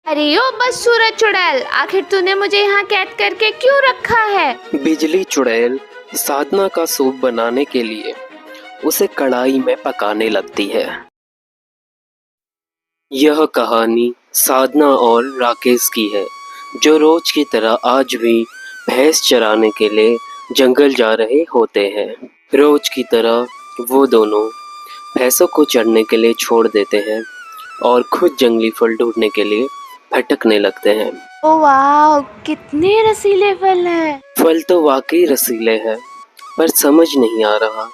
अरे यो बस सूरज चुड़ैल, आखिर तूने मुझे यहाँ कैद करके क्यों रखा है? बिजली चुड़ैल साधना का सूप बनाने के लिए उसे कढ़ाई में पकाने लगती है। यह कहानी साधना और राकेश की है, जो रोज की तरह आज भी भैंस चराने के लिए जंगल जा रहे होते हैं। रोज की तरह वो दोनों भैंसों को चरने के लिए छोड़ देते हैं और खुद जंगली फल ढूंढने के लिए भटकने लगते हैं। ओ वाह, कितने रसीले फल हैं। फल तो वाकई रसीले हैं, पर समझ नहीं आ रहा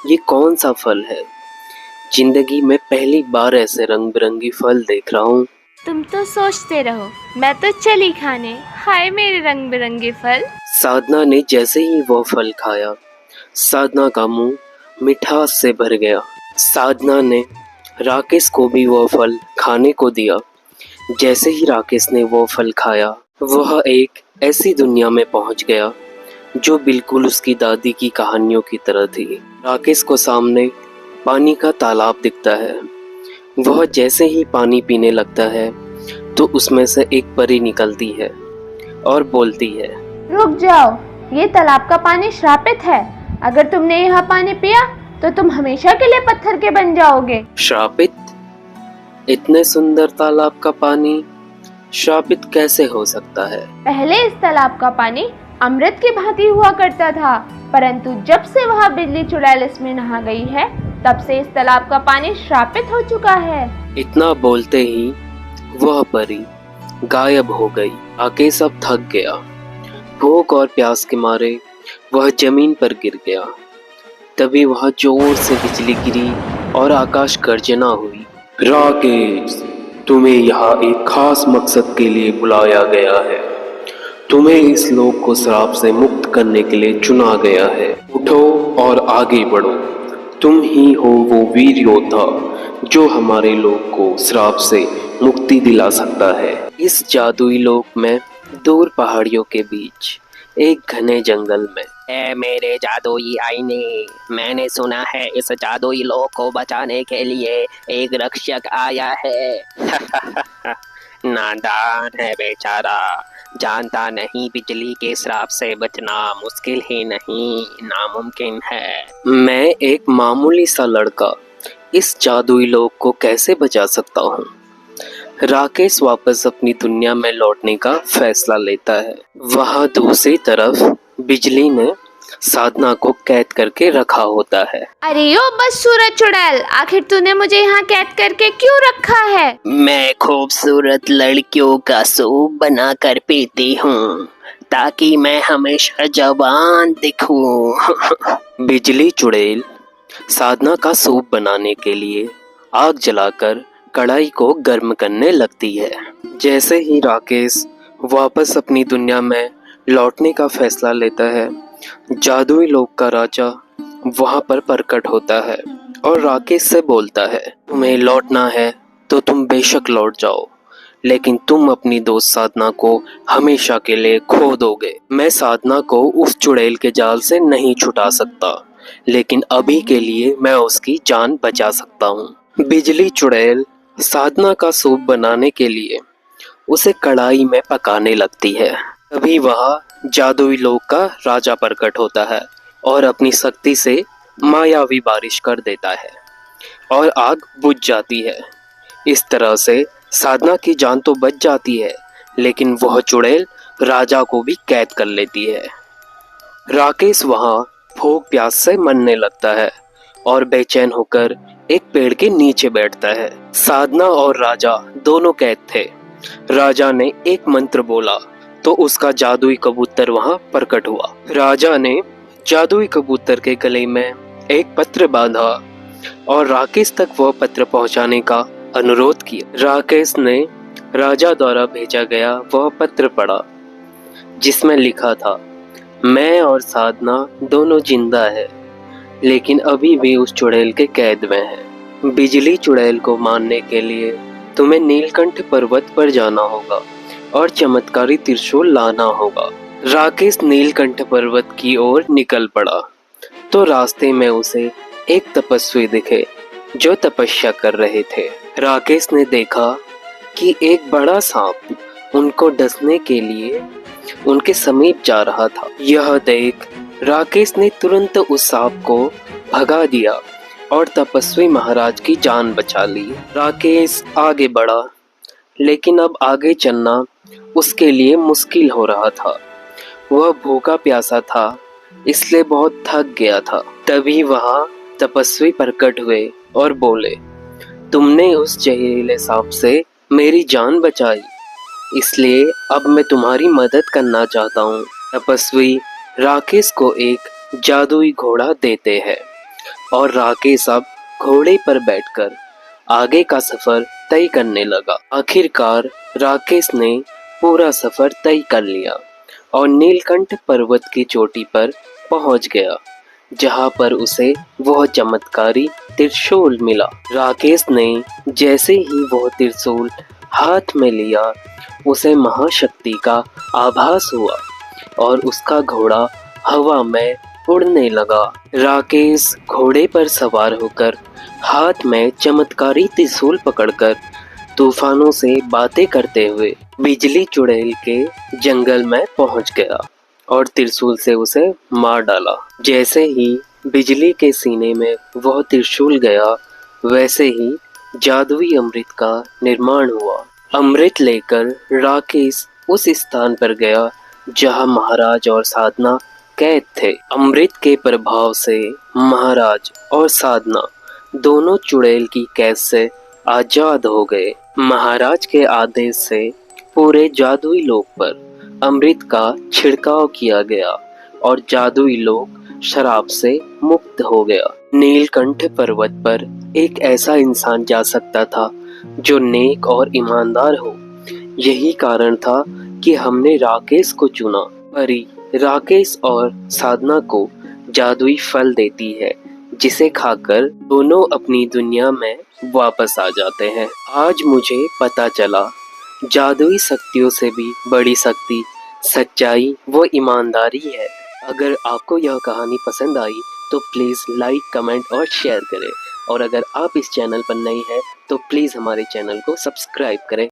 ये कौन सा फल है। जिंदगी में पहली बार ऐसे रंग बिरंगी फल देख रहा हूँ। तुम तो सोचते रहो, मैं तो चली खाने। हाय मेरे रंग बिरंगे फल। साधना ने जैसे ही वो फल खाया, साधना का मुंह मिठास से भर गया। साधना ने राकेश को भी वो फल खाने को दिया। जैसे ही राकेश ने वो फल खाया, वह एक ऐसी दुनिया में पहुंच गया जो बिल्कुल उसकी दादी की कहानियों की तरह थी। राकेश को सामने पानी का तालाब दिखता है। वह जैसे ही पानी पीने लगता है तो उसमें से एक परी निकलती है और बोलती है, रुक जाओ, ये तालाब का पानी श्रापित है। अगर तुमने यह पानी पिया तो तुम हमेशा के लिए पत्थर के बन जाओगे। श्रापित? इतने सुंदर तालाब का पानी श्रापित कैसे हो सकता है? पहले इस तालाब का पानी अमृत की भांति हुआ करता था, परंतु जब से वह बिजली चुड़ैल इसमें नहा गई है, तब से इस तालाब का पानी श्रापित हो चुका है। इतना बोलते ही वह परी गायब हो गई। राकेश अब थक गया। भूख और प्यास के मारे वह जमीन पर गिर गया। तभी वह जोर से बिजली गिरी और आकाश गर्जना हुई। राकेश, तुम्हें यहाँ एक खास मकसद के लिए बुलाया गया है। तुम्हें इस लोक को श्राप से मुक्त करने के लिए चुना गया है। उठो और आगे बढ़ो। तुम ही हो वो वीर योद्धा जो हमारे लोक को श्राप से मुक्ति दिला सकता है। इस जादुई लोक में दूर पहाड़ियों के बीच एक घने जंगल में, ए मेरे जादुई आईने, मैंने सुना है इस जादुई लोक को बचाने के लिए एक रक्षक आया है। नादान है बेचारा, जानता नहीं बिजली के श्राप से बचना मुश्किल ही नहीं नामुमकिन है। मैं एक मामूली सा लड़का इस जादुई लोक को कैसे बचा सकता हूँ? राकेश वापस अपनी दुनिया में लौटने का फैसला लेता है। वहाँ दूसरी तरफ बिजली ने साधना को कैद करके रखा होता है। अरे यो बस सूरज चुड़ैल, आखिर तूने मुझे यहाँ कैद करके क्यों रखा है? मैं खूबसूरत लड़कियों का सूप बनाकर पीती हूँ ताकि मैं हमेशा जवान दिखूं। बिजली चुड़ैल साधना का सूप बनाने के लिए आग जलाकर कढ़ाई को गर्म करने लगती है। जैसे ही राकेश वापस अपनी दुनिया में लौटने का फैसला लेता है, जादुई लोक का राजा वहां पर प्रकट होता है और राकेश से बोलता है, तुम्हें लौटना है तो तुम बेशक लौट जाओ, लेकिन तुम अपनी दोस्त साधना को हमेशा के लिए खो दोगे। मैं साधना को उस चुड़ैल के जाल से नहीं छुटा सकता, लेकिन अभी के लिए मैं उसकी जान बचा सकता हूँ। बिजली चुड़ैल साधना का सूप बनाने के लिए उसे कढ़ाई में पकाने लगती है। तभी वह जादुई लोक का राजा प्रकट होता है और अपनी शक्ति से मायावी बारिश कर देता है और आग बुझ जाती है। इस तरह से साधना की जान तो बच जाती है, लेकिन वह चुड़ैल राजा को भी कैद कर लेती है। राकेश वहाँ भूख प्यास से मरने लगता है और बेचैन होकर एक पेड़ के नीचे बैठता है। साधना और राजा दोनों कैद थे। राजा ने एक मंत्र बोला तो उसका जादुई कबूतर वहां प्रकट हुआ। राजा ने जादुई कबूतर के गले में एक पत्र बांधा और राकेश तक वह पत्र पहुंचाने का अनुरोध किया। राकेश ने राजा द्वारा भेजा गया वह पत्र पढ़ा, जिसमें लिखा था, मैं और साधना दोनों जिंदा है, लेकिन अभी भी उस चुड़ैल के कैद में है। बिजली चुड़ैल को मारने के लिए तुम्हें नीलकंठ पर्वत पर जाना होगा और चमत्कारी त्रिशूल लाना होगा। राकेश नीलकंठ पर्वत की ओर निकल पड़ा तो रास्ते में उसे एक तपस्वी दिखे जो तपस्या कर रहे थे। राकेश ने देखा कि एक बड़ा सांप उनको डसने के लिए उनके समीप जा रहा था। यह देख राकेश ने तुरंत उस सांप को भगा दिया और तपस्वी महाराज की जान बचा ली। राकेश आगे बढ़ा, लेकिन अब आगे चलना उसके लिए मुश्किल हो रहा था। वह भूखा प्यासा था, इसलिए बहुत थक गया था। तभी वहां तपस्वी प्रकट हुए और बोले, तुमने उस जहरीले सांप से मेरी जान बचाई, इसलिए अब मैं तुम्हारी मदद करना चाहता हूँ। तपस्वी राकेश को एक जादुई घोड़ा देते हैं और राकेश अब घोड़े पर बैठकर आगे का सफर तय करने लगा। आखिरकार राकेश ने पूरा सफर तय कर लिया और नीलकंठ पर्वत की चोटी पर पहुंच गया, जहां पर उसे वह चमत्कारी त्रिशूल मिला। राकेश ने जैसे ही वह त्रिशूल हाथ में लिया, उसे महाशक्ति का आभास हुआ और उसका घोड़ा हवा में उड़ने लगा। राकेश घोड़े पर सवार होकर हाथ में चमत्कारी त्रिशूल पकड़कर तूफानों से बातें करते हुए बिजली चुड़ैल के जंगल में पहुंच गया और त्रिशूल से उसे मार डाला। जैसे ही बिजली के सीने में वह त्रिशूल गया, वैसे ही जादुई अमृत का निर्माण हुआ। अमृत लेकर राकेश उस स्थान पर गया जहां महाराज और साधना कैद थे। अमृत के प्रभाव से महाराज और साधना दोनों चुड़ैल की कैद से आजाद हो गए। महाराज के आदेश से पूरे जादुई लोक पर अमृत का छिड़काव किया गया और जादुई लोक शराब से मुक्त हो गया। नीलकंठ पर्वत पर एक ऐसा इंसान जा सकता था जो नेक और ईमानदार हो। यही कारण था कि हमने राकेश को चुना। परी राकेश और साधना को जादुई फल देती है, जिसे खाकर दोनों अपनी दुनिया में वापस आ जाते हैं। आज मुझे पता चला, जादुई शक्तियों से भी बड़ी शक्ति सच्चाई व ईमानदारी है। अगर आपको यह कहानी पसंद आई तो प्लीज़ लाइक, कमेंट और शेयर करें, और अगर आप इस चैनल पर नए हैं तो प्लीज़ हमारे चैनल को सब्सक्राइब करें।